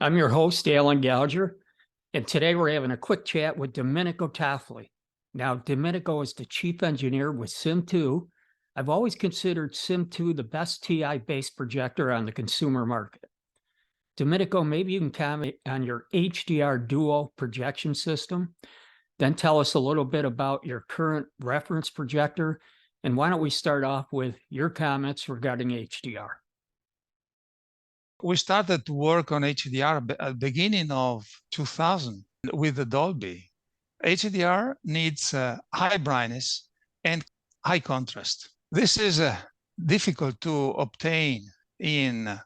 I'm your host, Alan Gouger, and today we're having a quick chat with Domenico Toffoli. Now, Domenico is the chief engineer with SIM2. I've always considered SIM2 the best TI-based projector on the consumer market. Domenico, maybe you can comment on your HDR dual projection system, then tell us a little bit about your current reference projector, and why don't we start off with your comments regarding HDR? We started to work on HDR at the beginning of 2000 with the Dolby. HDR needs high brightness and high contrast. This is difficult to obtain in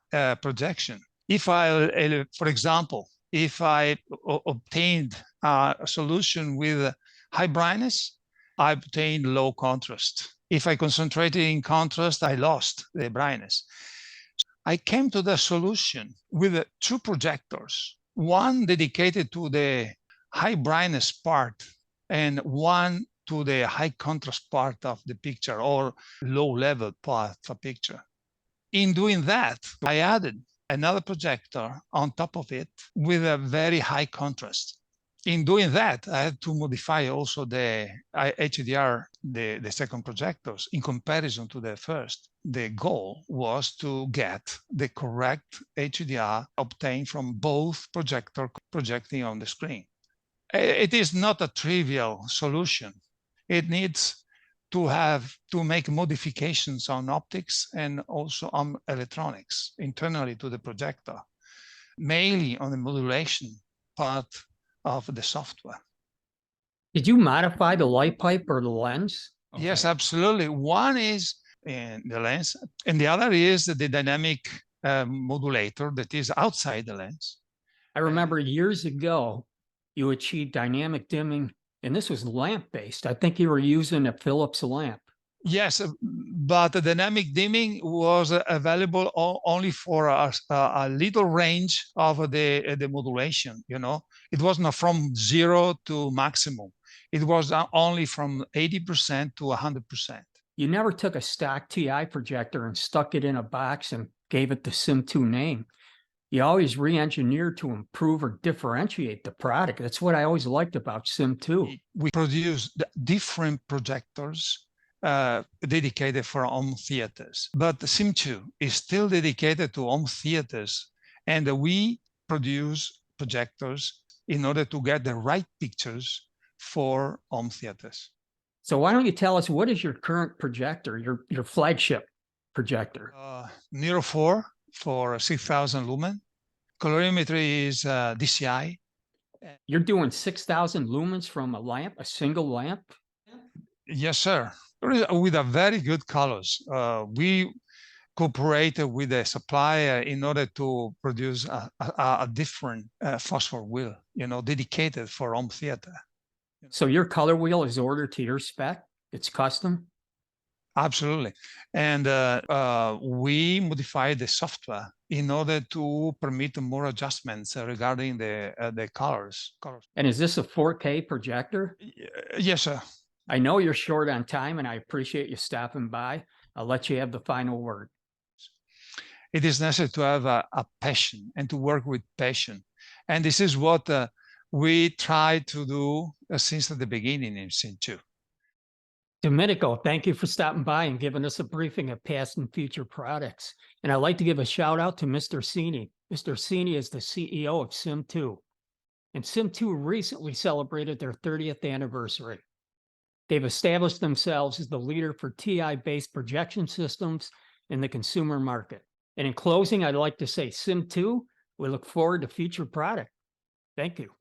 projection. If for example, if I obtained a solution with high brightness, I obtained low contrast. If I concentrated in contrast, I lost the brightness. I came to the solution with two projectors, one dedicated to the high brightness part and one to the high contrast part of the picture or low level part of picture. In doing that, I added another projector on top of it with a very high contrast. In doing that, I had to modify also the HDR, the second projectors, in comparison to the first. The goal was to get the correct HDR obtained from both projectors projecting on the screen. It is not a trivial solution. It needs to make modifications on optics and also on electronics internally to the projector, mainly on the modulation part of the software. Did you modify the light pipe or the lens? Okay. Yes, absolutely. One is in the lens, and the other is the dynamic modulator that is outside the lens. I remember years ago, you achieved dynamic dimming, and this was lamp-based. I think you were using a Philips lamp. Yes, but the dynamic dimming was available only for a little range of the modulation, you know. It was not from 0 to maximum. It was only from 80% to 100%. You never took a stock TI projector and stuck it in a box and gave it the SIM2 name. You always re-engineered to improve or differentiate the product. That's what I always liked about SIM2. We produced different projectors dedicated for home theaters. But the SIM2 is still dedicated to home theaters, and we produce projectors in order to get the right pictures for home theaters. So why don't you tell us, what is your current projector, your flagship projector? Nero 4 for 6,000 lumen. Colorimetry is DCI. You're doing 6,000 lumens from a lamp, a single lamp? Yes, sir. With a very good colors. We cooperated with the supplier in order to produce a different phosphor wheel, you know, dedicated for home theater. So your color wheel is ordered to your spec? It's custom? Absolutely. And we modified the software in order to permit more adjustments regarding the colors. And is this a 4K projector? Yes, sir. I know you're short on time, and I appreciate you stopping by. I'll let you have the final word. It is necessary to have a passion and to work with passion. And this is what we try to do since the beginning in SIM2. Domenico, thank you for stopping by and giving us a briefing of past and future products. And I'd like to give a shout out to Mr. Cini. Mr. Cini is the CEO of SIM2. And SIM2 recently celebrated their 30th anniversary. They've established themselves as the leader for TI-based projection systems in the consumer market. And in closing, I'd like to say, SIM2, we look forward to future product. Thank you.